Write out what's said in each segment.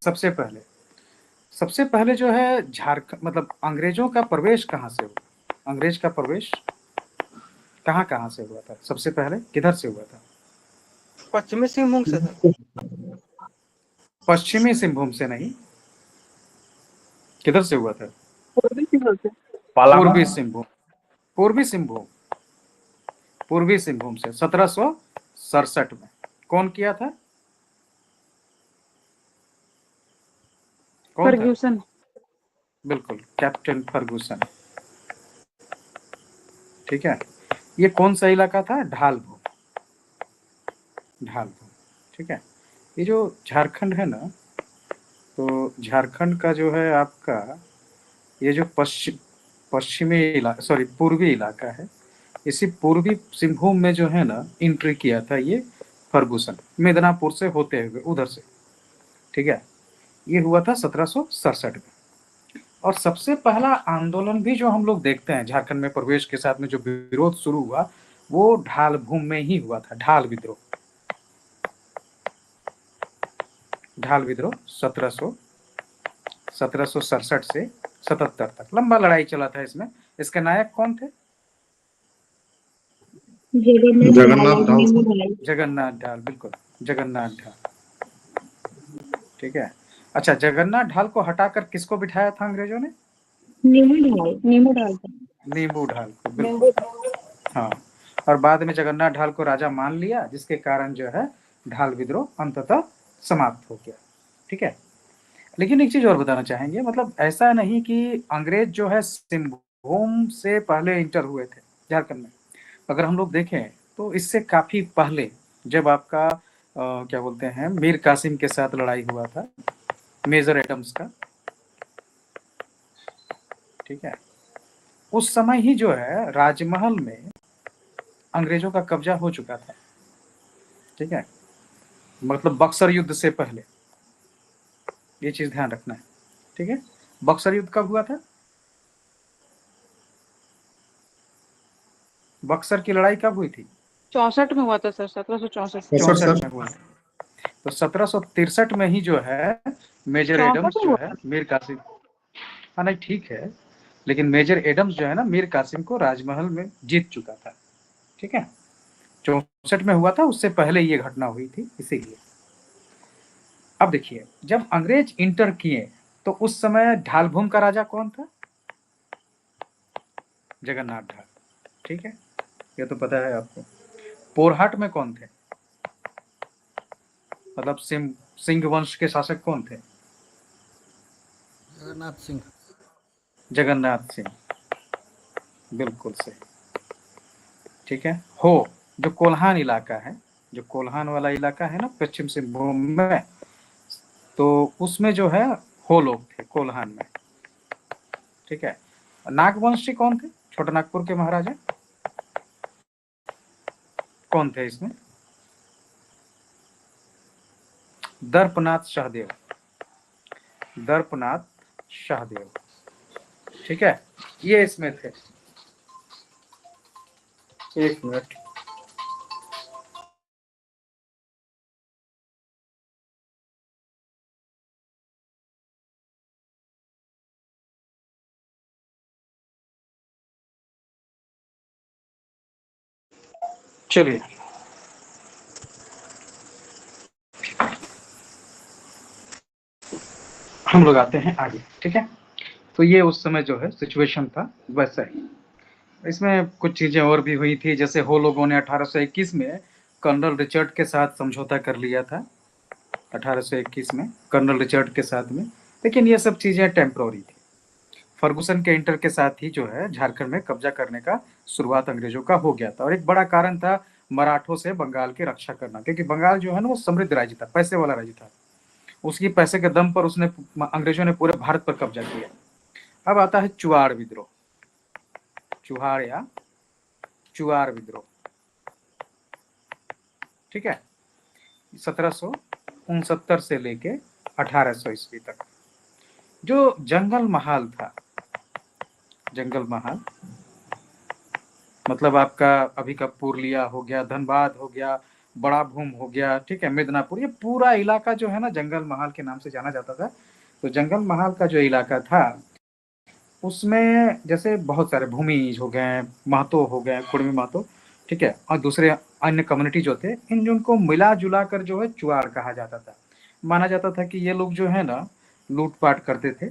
सबसे पहले सबसे पहले जो है झारखंड, मतलब अंग्रेजों का प्रवेश कहाँ से हुआ? अंग्रेज का प्रवेश कहाँ कहाँ से हुआ था? सबसे पहले किधर से हुआ था? पश्चिमी सिंहभूम से था। पश्चिमी सिंहभूम से नहीं, किधर से हुआ था? पूर्वी सिंहभूम। पूर्वी सिंहभूम, पूर्वी सिंहभूम से 1767 में। कौन किया था? कौन था? फर्ग्यूसन। बिल्कुल, कैप्टन फर्गूसन। ठीक है। ये कौन सा इलाका था? ढाल भूमि। ढाल भूमि, ठीक है। ये जो झारखंड है ना, तो झारखंड का जो है आपका ये जो पश्चिमी इलाका, सॉरी पूर्वी इलाका है, इसी पूर्वी सिंहभूम में जो है ना एंट्री किया था ये फर्गूसन, मिदनापुर से होते हुए उधर से। ठीक है। ये हुआ था 1767 में। और सबसे पहला आंदोलन भी जो हम लोग देखते हैं झारखंड में प्रवेश के साथ में जो विरोध शुरू हुआ, वो ढाल भूमि में ही हुआ था। ढाल विद्रोह। ढाल विद्रोह 1767 से 77 तक लंबा लड़ाई चला था। इसमें इसके नायक कौन थे? जगन्नाथ ढाल, बिल्कुल, जगन्नाथ ढाल। ठीक है। अच्छा, जगन्नाथ ढाल को हटाकर किसको बिठाया था अंग्रेजों ने? नीमू ढाल को। नींबू ढाल को, बिल्कुल। हाँ, और बाद में जगन्नाथ ढाल को राजा मान लिया, जिसके कारण जो है ढाल विद्रोह अंततः समाप्त हो गया। ठीक है। लेकिन एक चीज और बताना चाहेंगे, मतलब ऐसा नहीं कि अंग्रेज जो है सिंहभूम से पहले इंटर हुए थे झारखंड में। अगर हम लोग देखें तो इससे काफी पहले, जब आपका क्या बोलते हैं, मीर कासिम के साथ लड़ाई हुआ था, मेजर एडम्स का। ठीक है। उस समय ही जो है राजमहल में अंग्रेजों का कब्जा हो चुका था। ठीक है। मतलब बक्सर युद्ध से पहले, ये चीज ध्यान रखना है। ठीक है। बक्सर युद्ध कब हुआ था? बक्सर की लड़ाई कब हुई थी? 64 में हुआ था सर, 1764। 64 में हुआ था। तो 1763 में ही जो है मेजर 64 एडम्स में जो हुआ है था। मीर कासिम, हाँ नहीं ठीक है, लेकिन मेजर एडम्स जो है ना मीर कासिम को राजमहल में जीत चुका था। ठीक है। 64 में हुआ था, उससे पहले ये घटना हुई थी, इसीलिए। अब देखिए, जब अंग्रेज इंटर किए तो उस समय ढाल भूमि का राजा कौन था? जगन्नाथ ढाल। ठीक है, ये तो पता है आपको। पोरहाट में कौन थे? मतलब सिंह वंश के शासक कौन थे? जगन्नाथ सिंह। जगन्नाथ सिंह, बिल्कुल सही। ठीक है। हो, जो कोल्हान इलाका है, जो कोल्हान वाला इलाका है ना पश्चिम सिंहभूम में, तो उसमें जो है हो लोग थे कोल्हान में। ठीक है। नागवंशी कौन थे? छोटानागपुर के महाराजा कौन थे इसमें? दर्पनाथ शाहदेव। दर्पनाथ शाहदेव। ठीक है, ये इसमें थे। एक मिनट। चलिए, हम लोग आते हैं आगे। ठीक है। तो ये उस समय जो है सिचुएशन था वैसा ही। इसमें कुछ चीजें और भी हुई थी, जैसे हो लोगों ने 1821 में कर्नल रिचर्ड के साथ समझौता कर लिया था। 1821 में कर्नल रिचर्ड के साथ में। लेकिन ये सब चीजें टेम्प्रोरी थी। फर्गुसन के इंटर के साथ ही जो है झारखंड में कब्जा करने का शुरुआत अंग्रेजों का हो गया था। और एक बड़ा कारण था मराठों से बंगाल की रक्षा करना, क्योंकि बंगाल जो है ना वो समृद्ध राज्य था, पैसे वाला राज्य था। उसकी पैसे के दम पर उसने, अंग्रेजों ने पूरे भारत पर कब्जा किया। अब आता है चुआड़ विद्रोह। चुहाड़ या चुआड़ विद्रोह। ठीक है। 1769 से लेके 1800 ईस्वी तक जो जंगल महाल था, जंगल महाल मतलब आपका अभी का पुरलिया हो गया, धनबाद हो गया, बड़ा भूम हो गया, ठीक है, मिदनापुर, ये पूरा इलाका जो है ना जंगल महाल के नाम से जाना जाता था। तो जंगल महाल का जो इलाका था उसमें जैसे बहुत सारे भूमिज हो गए, महतो हो गए, कुर्मी महतो, ठीक है, और दूसरे अन्य कम्युनिटी जो थे, इन जिनको मिला जुला कर जो है चुआड़ कहा जाता था। माना जाता था कि ये लोग जो है ना लूटपाट करते थे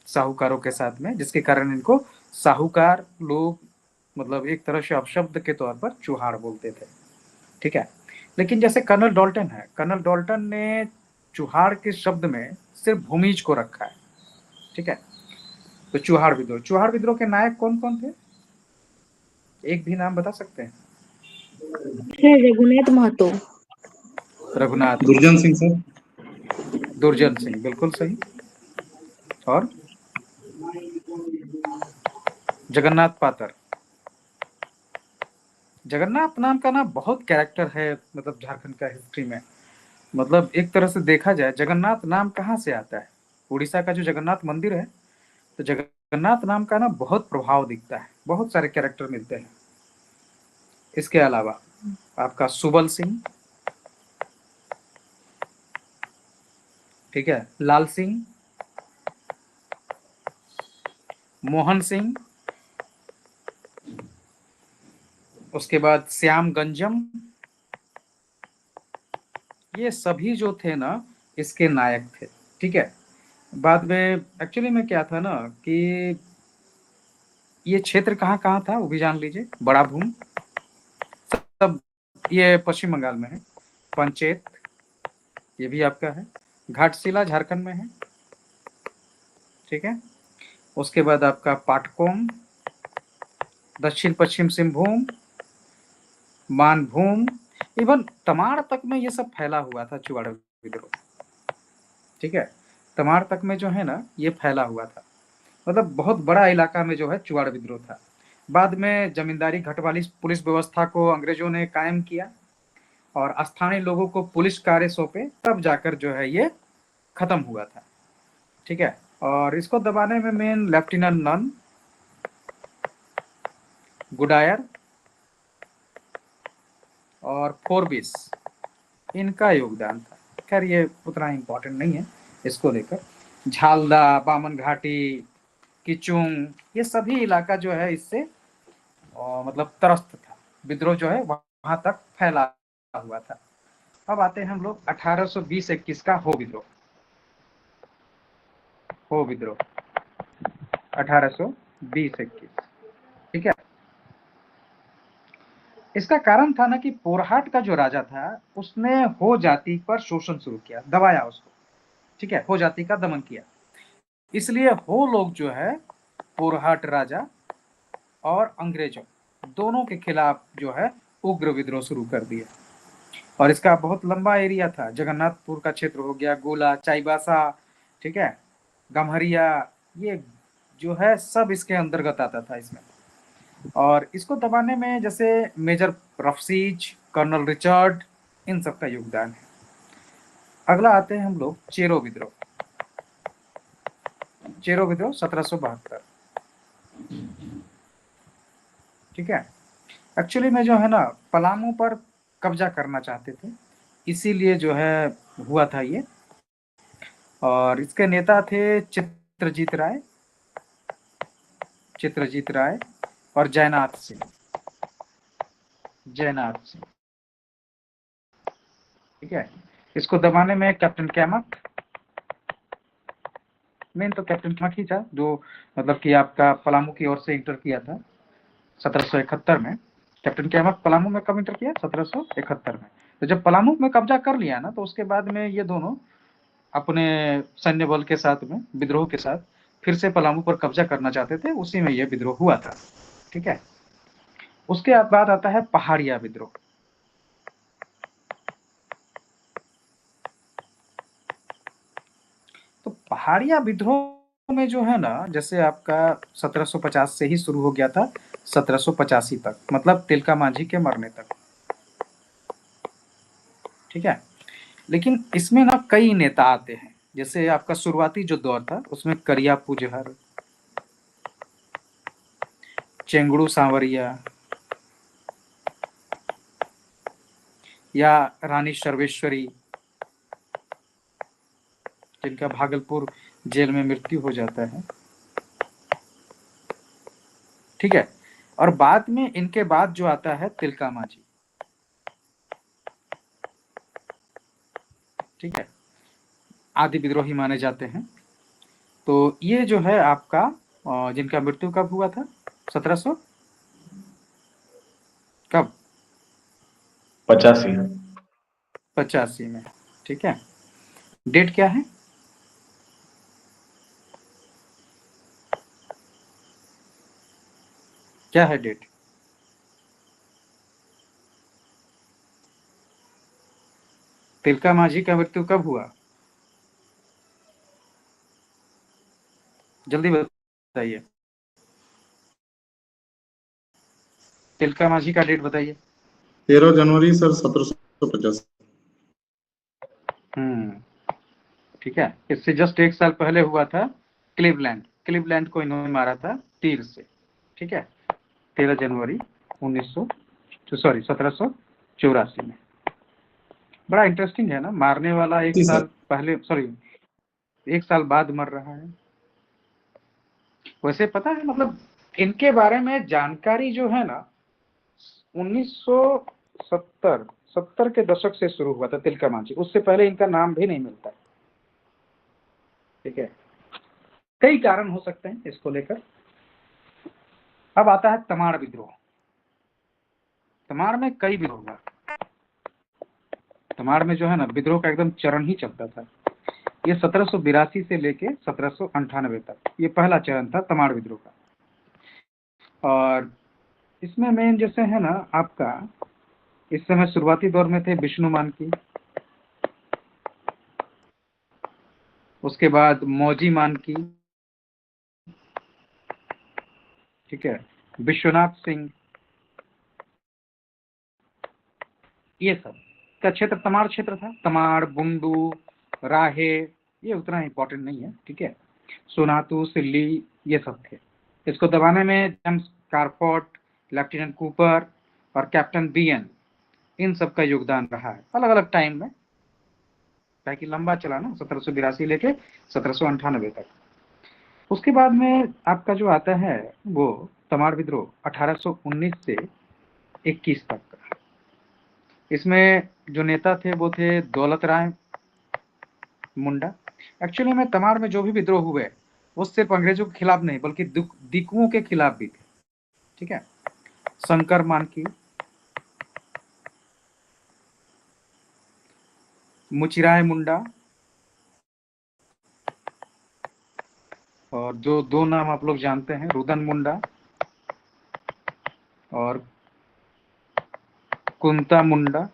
साहूकारों के साथ में, जिसके कारण इनको साहूकार लोग मतलब एक तरह से अपशब्द के तौर पर चुहाड़ बोलते थे, ठीक है। लेकिन जैसे कर्नल डॉल्टन है, कर्नल डॉल्टन ने चुहाड़ के शब्द में सिर्फ भूमिज को रखा है, ठीक है। तो चुहाड़ विद्रोह के नायक कौन कौन थे, एक भी नाम बता सकते हैं? है रघुनाथ महतो। रघुनाथ, दुर्जन सिंह सर। दुर्जन सिंह, बिल्कुल सही। और जगन्नाथ पातर। जगन्नाथ नाम का ना बहुत कैरेक्टर है मतलब झारखंड का हिस्ट्री में। मतलब एक तरह से देखा जाए जगन्नाथ नाम कहाँ से आता है, उड़ीसा का जो जगन्नाथ मंदिर है, तो जगन्नाथ नाम का ना बहुत प्रभाव दिखता है, बहुत सारे कैरेक्टर मिलते हैं। इसके अलावा आपका सुबल सिंह, ठीक है, लाल सिंह, मोहन सिंह, उसके बाद श्याम गंजम, ये सभी जो थे ना इसके नायक थे, ठीक है। बाद में एक्चुअली में क्या था ना कि ये क्षेत्र कहाँ कहाँ था वो भी जान लीजिए। बड़ा भूम सब ये पश्चिम बंगाल में है, पंचेत ये भी आपका है, घाटशिला झारखंड में है, ठीक है। उसके बाद आपका पाटकोम, दक्षिण पश्चिम सिंहभूम, मानभूम, इवन तमाड़ तक में ये सब फैला हुआ था चुआड़ विद्रोह, ठीक है। तमाड़ तक में जो है ना ये फैला हुआ था, मतलब बहुत बड़ा इलाका में जो है चुआड़ विद्रोह था। बाद में जमींदारी घटवाली पुलिस व्यवस्था को अंग्रेजों ने कायम किया और स्थानीय लोगों को पुलिस कार्य सौंपे, तब जाकर जो है ये खत्म हुआ था, ठीक है। और इसको दबाने में मेन लेफ्टिनेंट नन, गुडायर और फोर्बिस, इनका योगदान था। खैर ये उतना इम्पोर्टेंट नहीं है इसको लेकर। झालदा, बामन घाटी, किचुंग, ये सभी इलाका जो है इससे मतलब त्रस्त था, विद्रोह जो है वहां तक फैला हुआ था। अब आते हैं हम लोग 1820-21 का हो विद्रोह। हो विद्रोह 1820-21, ठीक है। इसका कारण था ना कि पोरहाट का जो राजा था उसने हो जाति पर शोषण शुरू किया, दबाया उसको, ठीक है, हो जाति का दमन किया। इसलिए हो लोग जो है पोरहाट राजा और अंग्रेजों दोनों के खिलाफ जो है उग्र विद्रोह शुरू कर दिया। और इसका बहुत लंबा एरिया था, जगन्नाथपुर का क्षेत्र हो गया, गोला, चाईबासा, ठीक है, गम्हरिया, ये जो है सब इसके अंतर्गत आता था इसमें। और इसको दबाने में जैसे मेजर रफसीज, कर्नल रिचर्ड, इन सब का योगदान है। अगला आते हैं हम लोग चेरो विद्रोह। चेरो विद्रोह 1772, ठीक है। एक्चुअली में जो है ना पलामू पर कब्जा करना चाहते थे, इसीलिए जो है हुआ था ये। और इसके नेता थे चित्रजीत राय और जयनाथ सिंह, ठीक है। इसको दबाने में कैप्टन कैमक, मेन तो कैप्टन कैमक ही था जो मतलब कि आपका पलामू की ओर से इंटर किया था 1771 में। कैप्टन कैमक पलामू में कब इंटर किया? 1771 में। तो जब पलामू में कब्जा कर लिया ना तो उसके बाद में ये दोनों अपने सैन्य बल के साथ में विद्रोह के साथ फिर से पलामू पर कब्जा करना चाहते थे, उसी में यह विद्रोह हुआ था, ठीक है। उसके बाद आता है पहाड़िया विद्रोह। तो पहाड़िया विद्रोह में जो है ना जैसे आपका 1750 से ही शुरू हो गया था 1785 तक, मतलब तिलका मांझी के मरने तक, ठीक है। लेकिन इसमें ना कई नेता आते हैं, जैसे आपका शुरुआती जो दौर था उसमें करिया पुजहर, चेंगड़ू सांवरिया, या रानी सर्वेश्वरी, जिनका भागलपुर जेल में मृत्यु हो जाता है। ठीक है, और बाद में इनके बाद जो आता है तिलका मांझी। ठीक है, आदि विद्रोही माने जाते हैं। तो ये जो है आपका जिनका मृत्यु कब हुआ था, 1700 कब, 85 में। ठीक है, डेट क्या है, क्या है डेट? तिलका मांझी का मृत्यु कब हुआ, जल्दी बताइए। तिलका मांझी का डेट बताइए। 13 जनवरी सर 1750। ठीक है, इससे जस्ट एक साल पहले हुआ था क्लीवलैंड को इन्होंने मारा था तीर से। ठीक है, 13 जनवरी 1784 में। बड़ा इंटरेस्टिंग है ना, मारने वाला एक जी सर। साल पहले, एक साल बाद मर रहा है। वैसे पता है, मतलब इनके बारे में जानकारी जो है ना 1970 के दशक से शुरू हुआ था तिलका मांझी, उससे पहले इनका नाम भी नहीं मिलता। ठीक है, कई कारण हो सकते हैं इसको लेकर। अब आता है तमाड़ विद्रोह। तमाड़ में कई विद्रोह हुआ। तमाड़ में जो है ना विद्रोह का एकदम चरण ही चलता था। ये 1782 से लेके 1798 तक ये पहला चरण था तमाड़ विद्रोह का। और इसमें मेन जैसे है ना आपका, इस समय शुरुआती दौर में थे विष्णु मानकी, उसके बाद मौजी मानकी, ठीक है, विश्वनाथ सिंह, ये सब का क्षेत्र तमाड़ क्षेत्र था। तमाड़, बुंडू, राहे, ये उतना इंपॉर्टेंट नहीं है। ठीक है, सोनातू, सिल्ली, ये सब थे। इसको दबाने में जेम्स कारफोर्ड, लेफ्टिनेंट कूपर और कैप्टन बीएन, इन सब का योगदान रहा है अलग अलग टाइम में, ताकि लंबा चला ना 1782 लेके 1798 तक। उसके बाद में आपका जो आता है वो तमाड़ विद्रोह 1819 से 21 तक का। इसमें जो नेता थे वो थे दौलत राय मुंडा। एक्चुअली में तमाड़ में जो भी विद्रोह हुए वो सिर्फ अंग्रेजों के खिलाफ नहीं बल्कि दिकुओं के खिलाफ भी थे। ठीक है, शंकर मानकी, मुचिराय मुंडा, और जो दो नाम आप लोग जानते हैं, रुदन मुंडा और कुंता मुंडा,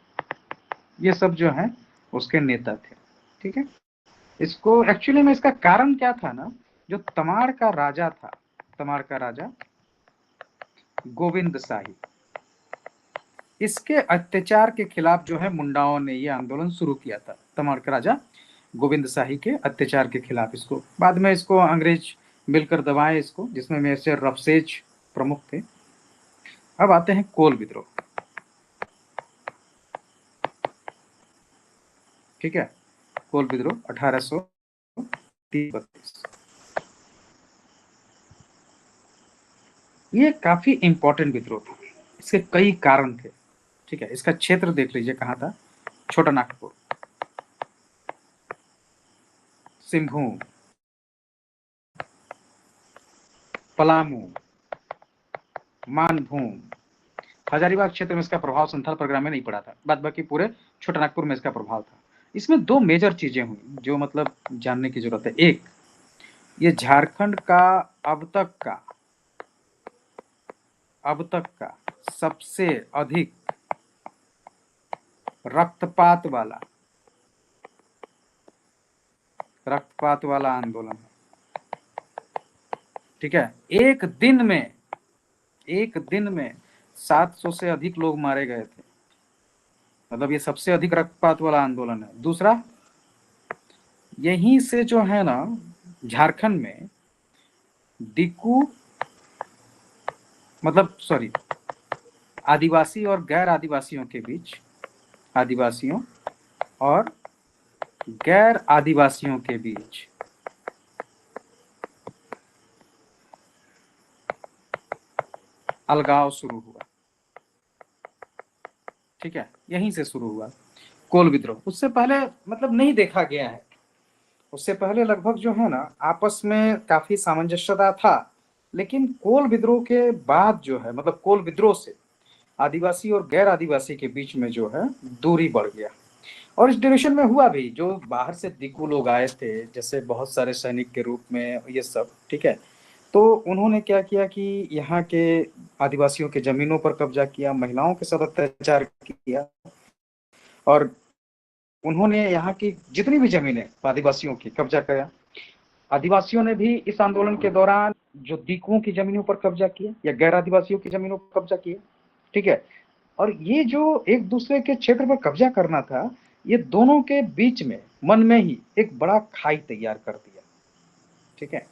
ये सब जो है उसके नेता थे। ठीक है, इसको एक्चुअली में इसका कारण क्या था ना, जो तमाड़ का राजा था, तमाड़ का राजा गोविंद शाही, इसके अत्याचार के खिलाफ जो है मुंडाओं ने ये आंदोलन शुरू किया था। तमाड़ का राजा गोविंद शाही के अत्याचार के खिलाफ। इसको बाद में इसको अंग्रेज मिलकर दबाए इसको, जिसमें मेजर रफसेज प्रमुख थे। अब आते हैं कोल विद्रोह। ठीक है, कोल विद्रोह 1832। ये काफी इंपॉर्टेंट विद्रोह था, इसके कई कारण थे। ठीक है, इसका क्षेत्र देख लीजिए कहाँ था, छोटा नागपुर, सिंहभूम, पलामू, मानभूम। हजारीबाग क्षेत्र में इसका प्रभाव संथाल प्रोग्राम में नहीं पड़ा था, बाद बाकी पूरे छोटा नागपुर में इसका प्रभाव था। इसमें दो मेजर चीजें हुई जो मतलब जानने की जरूरत है। एक, ये झारखंड का अब तक का सबसे अधिक रक्तपात वाला आंदोलन है। ठीक है, एक दिन में 700 से अधिक लोग मारे गए थे, मतलब ये सबसे अधिक रक्तपात वाला आंदोलन है। दूसरा, यहीं से जो है ना झारखंड में दिक्कू, मतलब आदिवासी और गैर आदिवासियों के बीच आदिवासियों और गैर आदिवासियों के बीच अलगाव शुरू हुआ। ठीक है, यहीं से शुरू हुआ कोल विद्रोह। उससे पहले मतलब नहीं देखा गया है, उससे पहले लगभग जो है ना आपस में काफी सामंजस्यता था, लेकिन कोल विद्रोह के बाद जो है मतलब कोल विद्रोह से आदिवासी और गैर आदिवासी के बीच में जो है दूरी बढ़ गया। और इस ड्यूरेशन में हुआ भी, जो बाहर से दिकू लोग आए थे जैसे बहुत सारे सैनिक के रूप में ये सब, ठीक है, तो उन्होंने क्या किया कि यहाँ के आदिवासियों के जमीनों पर कब्जा किया, महिलाओं के साथ अत्याचार किया, और उन्होंने यहाँ की जितनी भी जमीनें आदिवासियों की कब्जा किया। आदिवासियों ने भी इस आंदोलन के दौरान जो दीकुओं की जमीनों पर कब्जा किया या गैर आदिवासियों की जमीनों पर कब्जा किया। ठीक है, और ये जो एक दूसरे के क्षेत्र पर कब्जा करना था, ये दोनों के बीच में मन में ही एक बड़ा खाई तैयार कर दिया। ठीक है,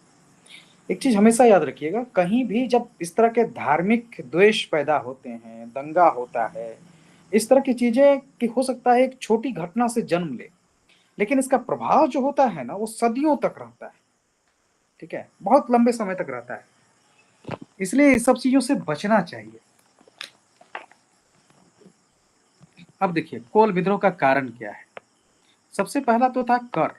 एक चीज हमेशा याद रखिएगा, कहीं भी जब इस तरह के धार्मिक द्वेष पैदा होते हैं, दंगा होता है, इस तरह की चीजें कि हो सकता है एक छोटी घटना से जन्म ले, लेकिन इसका प्रभाव जो होता है ना वो सदियों तक रहता है। ठीक है, बहुत लंबे समय तक रहता है, इसलिए इस सब चीजों से बचना चाहिए। अब देखिए कोल विद्रोह का कारण क्या है। सबसे पहला तो था कर।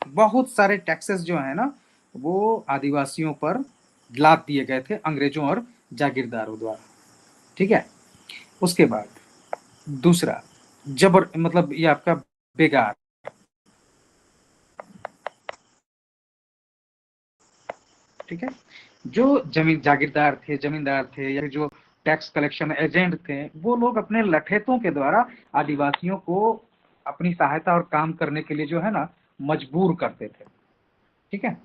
बहुत सारे टैक्सेस जो है ना वो आदिवासियों पर लाद दिए गए थे अंग्रेजों और जागीरदारों द्वारा। ठीक है, उसके बाद दूसरा जबर मतलब ये आपका बेगार। ठीक है, जो जमीन जागीरदार थे, जमींदार थे, या जो टैक्स कलेक्शन एजेंट थे, वो लोग अपने लठेतों के द्वारा आदिवासियों को अपनी सहायता और काम करने के लिए जो है ना मजबूर करते थे। ठीक है,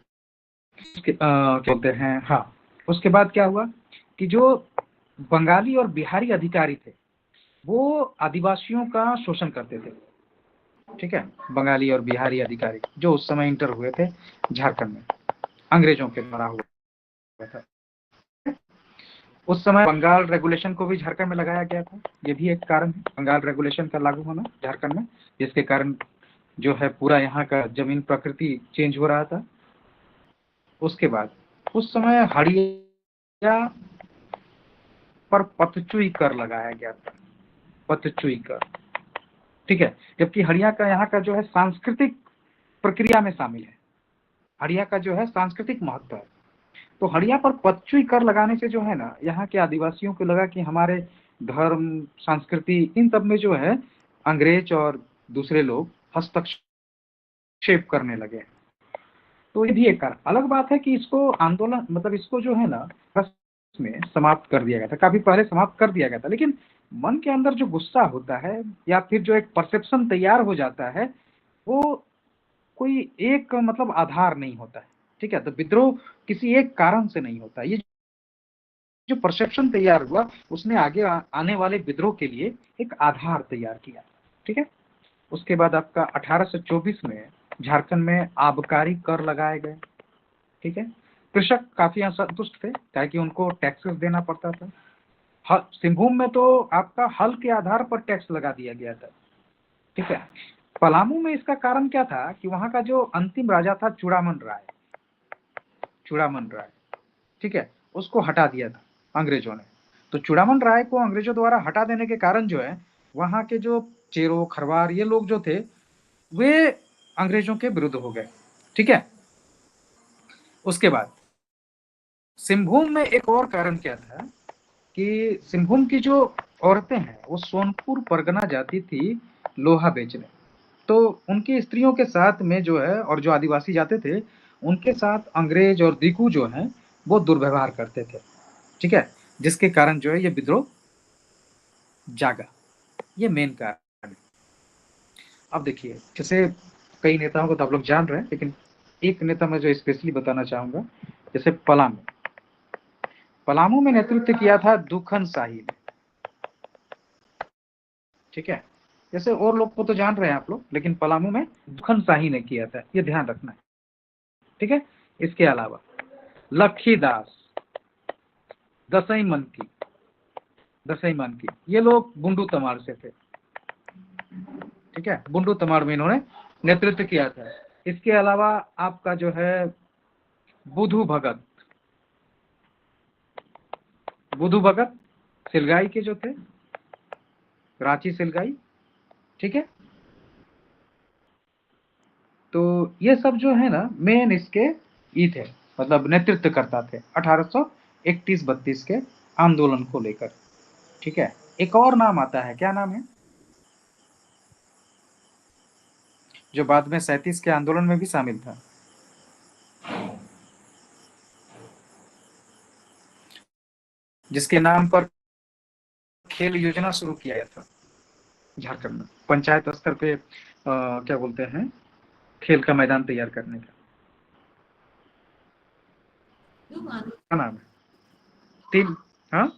क्या बोलते हैं, हाँ, उसके बाद क्या हुआ कि जो बंगाली और बिहारी अधिकारी थे वो आदिवासियों का शोषण करते थे। ठीक है, बंगाली और बिहारी अधिकारी जो उस समय इंटर हुए थे झारखंड में, अंग्रेजों के द्वारा हुआ था। उस समय बंगाल रेगुलेशन को भी झारखंड में लगाया गया था, ये भी एक कारण है, बंगाल रेगुलेशन का लागू होना झारखंड में, जिसके कारण जो है पूरा यहाँ का जमीन प्रकृति चेंज हो रहा था। उसके बाद उस समय हड़िया पर पतचुई कर लगाया गया था, पतचुई कर। ठीक है, जबकि हड़िया का यहाँ का जो है सांस्कृतिक प्रक्रिया में शामिल है, हड़िया का जो है सांस्कृतिक महत्व है। तो हड़िया पर पतचुई कर लगाने से जो है ना यहाँ के आदिवासियों को लगा कि हमारे धर्म, संस्कृति, इन सब में जो है अंग्रेज और दूसरे लोग हस्तक्षेप करने लगे। तो ये भी एक कारण। अलग बात है कि इसको आंदोलन मतलब इसको जो है ना में समाप्त कर दिया गया था, काफी पहले समाप्त कर दिया गया था, लेकिन मन के अंदर जो गुस्सा होता है या फिर जो एक परसेप्शन तैयार हो जाता है वो कोई एक मतलब आधार नहीं होता है। ठीक है, तो विद्रोह किसी एक कारण से नहीं होता, ये जो परसेप्शन तैयार हुआ उसने आगे आने वाले विद्रोह के लिए एक आधार तैयार किया। ठीक है, उसके बाद आपका 1824 में झारखंड में आबकारी कर लगाए गए। ठीक है, कृषक काफी असंतुष्ट थे ताकि उनको टैक्सेस देना पड़ता था। सिंहभूम में तो आपका हल के आधार पर टैक्स लगा दिया गया था। ठीक है, पलामू में इसका कारण क्या था कि वहां का जो अंतिम राजा था चूड़ामन राय, चूड़ामन राय, ठीक है, उसको हटा दिया था अंग्रेजों ने। तो चूड़ामन राय को अंग्रेजों द्वारा हटा देने के कारण जो है वहां के जो चेरो खरवार ये लोग जो थे वे अंग्रेजों के विरुद्ध हो गए। ठीक है, उसके बाद सिंहभूम में एक और कारण क्या था कि सिंहभूम की जो औरतें हैं वो सोनपुर परगना जाती थी लोहा बेचने, तो उनकी स्त्रियों के साथ में जो है और जो आदिवासी जाते थे उनके साथ अंग्रेज और दीकू जो हैं वो दुर्व्यवहार करते थे। ठीक है, जिसके कारण जो है ये विद्रोह जागा, ये मेन कारण है। अब देखिए जैसे कई नेताओं को तो आप लोग जान रहे हैं, लेकिन एक नेता मैं जो स्पेशली बताना चाहूंगा, जैसे पलामू, पलामू में नेतृत्व किया था दुखन शाही ने। ठीक है, जैसे और लोग को तो जान रहे हैं आप लोग, लेकिन पलामू में दुखन शाही ने किया था, ये ध्यान रखना है। ठीक है, इसके अलावा लखीदास, दसई मन की, दसई मन की, ये लोग बुंडू तमार से थे। ठीक है, बुंडू तमाड़ में इन्होंने नेतृत्व किया था। इसके अलावा आपका जो है बुधू भगत, बुधू भगत सिलगाई के जो थे, रांची सिलगाई, ठीक है। तो ये सब जो है ना मेन इसके ये थे, मतलब नेतृत्व करता थे 1831-32 के आंदोलन को लेकर, ठीक है। एक और नाम आता है, क्या नाम है, जो बाद में 37 के आंदोलन में भी शामिल था, जिसके नाम पर खेल योजना शुरू किया गया था झारखंड में, पंचायत स्तर पे क्या बोलते हैं, खेल का मैदान तैयार करने का। क्या नाम है, तीन, हाँ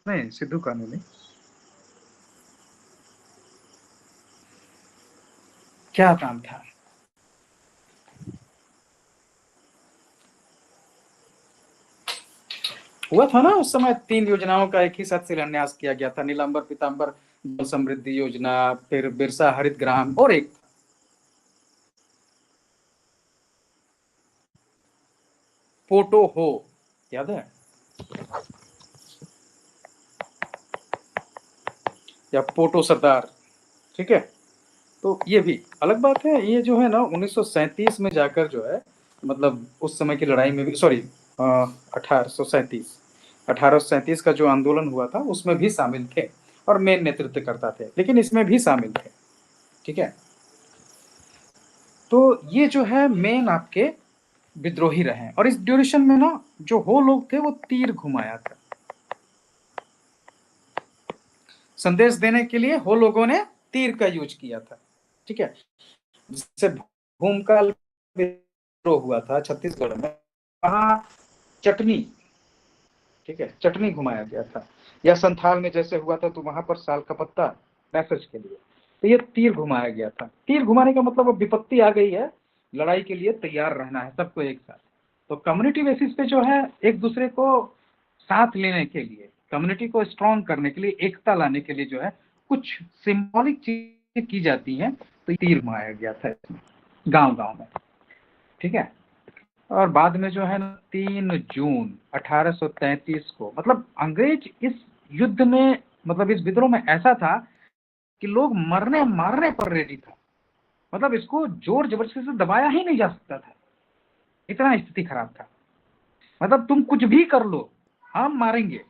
नहीं, सिद्धू कानू नहीं, क्या नाम था, हुआ था ना उस समय 3 योजनाओं का एक ही साथ शिलान्यास किया गया था, नीलांबर पीतांबर जल समृद्धि योजना, फिर बिरसा हरित ग्राम, और एक पोटो हो, याद है, या पोटो सरदार, ठीक है। तो ये भी अलग बात है, ये जो है ना 1937 में जाकर जो है, मतलब उस समय की लड़ाई में भी, सॉरी 1837 का जो आंदोलन हुआ था उसमें भी शामिल थे और मेन नेतृत्व करता थे, लेकिन इसमें भी शामिल थे, ठीक है। तो ये जो है मेन आपके विद्रोही रहे, और इस ड्यूरेशन में ना जो हो लोग थे वो तीर घुमाया था, संदेश देने के लिए हो लोगों ने तीर का यूज किया था, ठीक है। जिससे भूमकाल विद्रोह हुआ था छत्तीसगढ़ में, वहां चटनी, ठीक है, चटनी घुमाया गया था, या संथाल में जैसे हुआ था तो वहां पर साल का पत्ता मैसेज के लिए, तो ये तीर घुमाया गया था। तीर घुमाने का मतलब अब विपत्ति आ गई है, लड़ाई के लिए तैयार रहना है सबको एक साथ। तो कम्युनिटी बेसिस पे जो है एक दूसरे को साथ लेने के लिए, कम्युनिटी को स्ट्रॉन्ग करने के लिए, एकता लाने के लिए जो है कुछ सिंबॉलिक चीजें की जाती हैं, तो तीर घुमाया गया था इसमें गांव गांव में, ठीक है। और बाद में जो है ना 3 जून 1833 को, मतलब अंग्रेज इस युद्ध में, मतलब इस विद्रोह में ऐसा था कि लोग मरने मारने पर रेडी था, मतलब इसको जोर जबरदस्ती से दबाया ही नहीं जा सकता था, इतना स्थिति खराब था, मतलब तुम कुछ भी कर लो हम मारेंगे,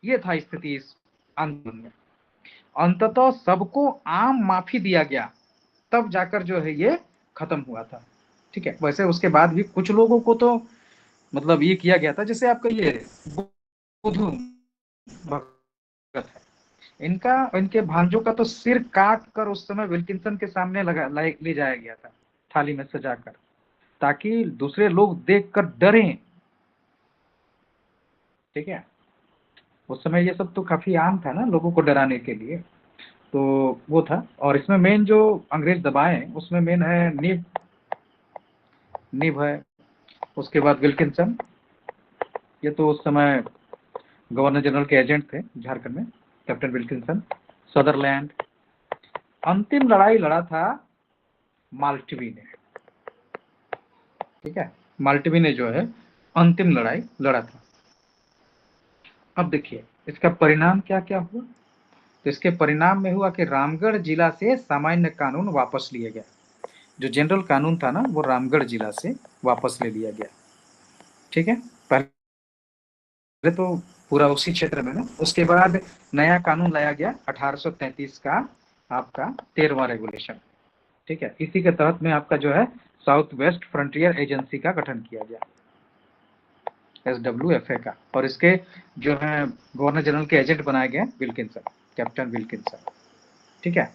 ये था स्थिति इस आंदोलन में। अंततः सबको आम माफी दिया गया, तब जाकर जो है ये खत्म हुआ था, ठीक है। वैसे उसके बाद भी कुछ लोगों को तो मतलब ये किया गया था, जैसे आपका ये बुधू भगत है, इनका, इनके भांजों का तो सिर काट कर उस समय विल्किंसन के सामने ले जाया गया था थाली में सजाकर, ताकि दूसरे लोग देखकर डरें, ठीक है। उस समय ये सब तो काफी आम था ना लोगों को डराने के लिए, तो वो था। और इसमें मेन जो अंग्रेज दबाए उसमें मेन है निब है, उसके बाद विल्किंसन, ये तो उस समय गवर्नर जनरल के एजेंट थे झारखंड में, कैप्टन विल्किंसन, सदरलैंड। अंतिम लड़ाई लड़ा था माल्टवी ने, ठीक है, माल्टवी ने जो है अंतिम लड़ाई लड़ा था। अब देखिए इसका परिणाम क्या क्या हुआ, तो इसके परिणाम में हुआ कि रामगढ़ जिला से सामान्य कानून वापस लिया गया, जो जनरल कानून था ना वो रामगढ़ जिला से वापस ले लिया गया, ठीक है। पहले तो पूरा उसी क्षेत्र में ना, उसके बाद नया कानून लाया गया 1833 का, आपका 13वां रेगुलेशन, ठीक है। इसी के तहत में आपका जो है साउथ वेस्ट फ्रंटियर एजेंसी का गठन किया गया, SWFA का, और इसके जो है गवर्नर जनरल के एजेंट बनाए गए विल्किंसन, कैप्टन विल्किंसन, ठीक है।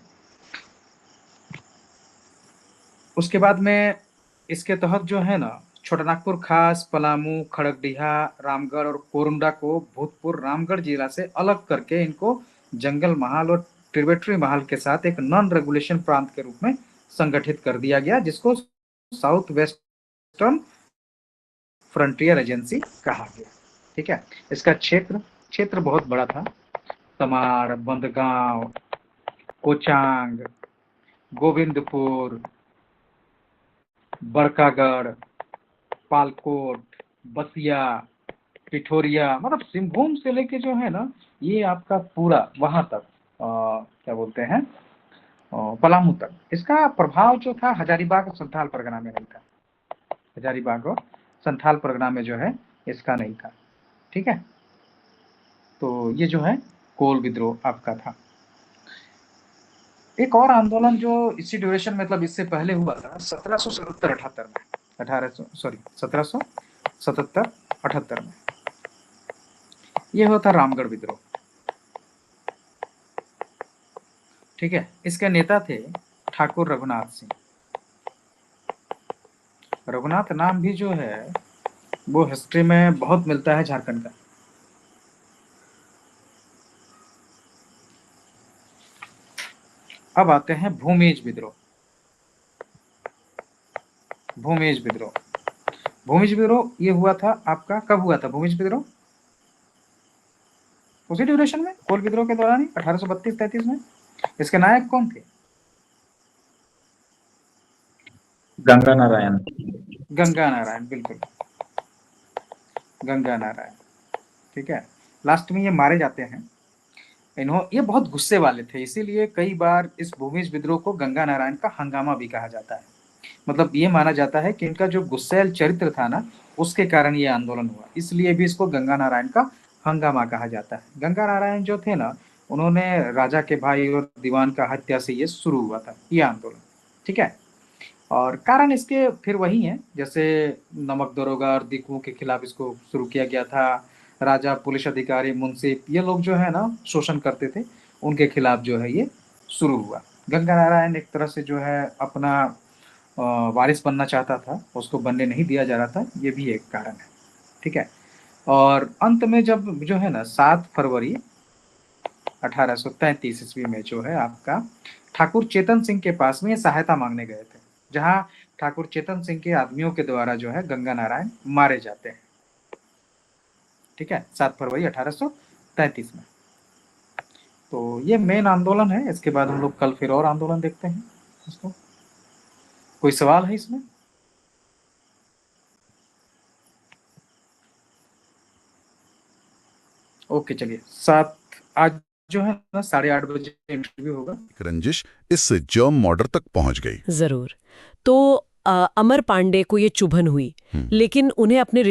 उसके बाद में इसके तहत जो है ना छोटानागपुर खास, पलामू, खड़गडिहा, रामगढ़ और कोरुंडा को भूतपूर्व रामगढ़ जिला से अलग करके इनको जंगल महाल और ट्रिब्यूटरी महाल के साथ एक नॉन रेगुलेशन प्रांत के रूप में संगठित कर दिया गया, जिसको साउथ वेस्टर्न फ्रंटियर एजेंसी कहा गया, ठीक है। इसका क्षेत्र क्षेत्र बहुत बड़ा था। तमाड़, बंदगांव, कोचांग, गोविंदपुर, बड़कागढ़, पालकोट, बसिया, पिठोरिया, मतलब सिंहभूम से लेके जो है ना, ये आपका पूरा वहां तक क्या बोलते हैं, पलामू तक। इसका प्रभाव जो था हजारीबाग और संथाल परगना में नहीं था। हजारीबाग और संथाल परगना में जो है इसका नहीं था। ठीक है, तो ये जो है कोल विद्रोह आपका था। एक और आंदोलन जो इसी ड्यूरेशन, मतलब इससे पहले हुआ था 1777-78 में, 1777-78 में, ये हुआ था रामगढ़ विद्रोह। ठीक है, इसके नेता थे ठाकुर रघुनाथ सिंह। रघुनाथ नाम भी जो है वो हिस्ट्री में बहुत मिलता है झारखंड का। अब आते हैं भूमिज विद्रोह। भूमिज विद्रोह, भूमिज विद्रोह ये हुआ था आपका, कब हुआ था भूमिज विद्रोह? उसी ड्यूरेशन में, कोल विद्रोह के दौरान ही, 1832-33 में। इसके नायक कौन थे? गंगा नारायण। गंगा नारायण, बिल्कुल, गंगा नारायण। ठीक है, लास्ट में ये मारे जाते हैं। ये बहुत गुस्से वाले थे, इसीलिए कई बार इस भूमिज विद्रोह को गंगा नारायण का हंगामा भी कहा जाता है। मतलब ये माना जाता है कि इनका जो गुस्सैल चरित्र था ना, उसके कारण ये आंदोलन हुआ, इसलिए भी इसको गंगा नारायण का हंगामा कहा जाता है। गंगा नारायण जो थे ना, उन्होंने राजा के भाई और दीवान का हत्या से ये शुरू हुआ था, ये आंदोलन। ठीक है, और कारण इसके फिर वही है, जैसे नमक दरोगा और दिकुओं के खिलाफ इसको शुरू किया गया था। राजा, पुलिस अधिकारी, मुंशी, ये लोग जो है ना शोषण करते थे, उनके खिलाफ जो है ये शुरू हुआ। गंगा नारायण एक तरह से जो है अपना वारिस बनना चाहता था, उसको बनने नहीं दिया जा रहा था, ये भी एक कारण है। ठीक है, और अंत में जब जो है ना 7 फरवरी 1833 ईस्वी में जो है आपका ठाकुर चेतन सिंह के पास में ये सहायता मांगने गए थे, जहां ठाकुर चेतन सिंह के आदमियों के द्वारा जो है गंगा नारायण मारे जाते हैं। ठीक है, 7 फरवरी 1833 में। तो ये मेन आंदोलन है। इसके बाद हम लोग कल फिर और आंदोलन देखते हैं इसको। कोई सवाल है इसमें? ओके, चलिए। 7 आज जो है ना 8:30 बजे इंटरव्यू होगा। रंजिश इस जर्म मॉडर तक पहुंच गई। जरूर। तो अमर पांडे को ये चुभन हुई, लेकिन उन्हें अपने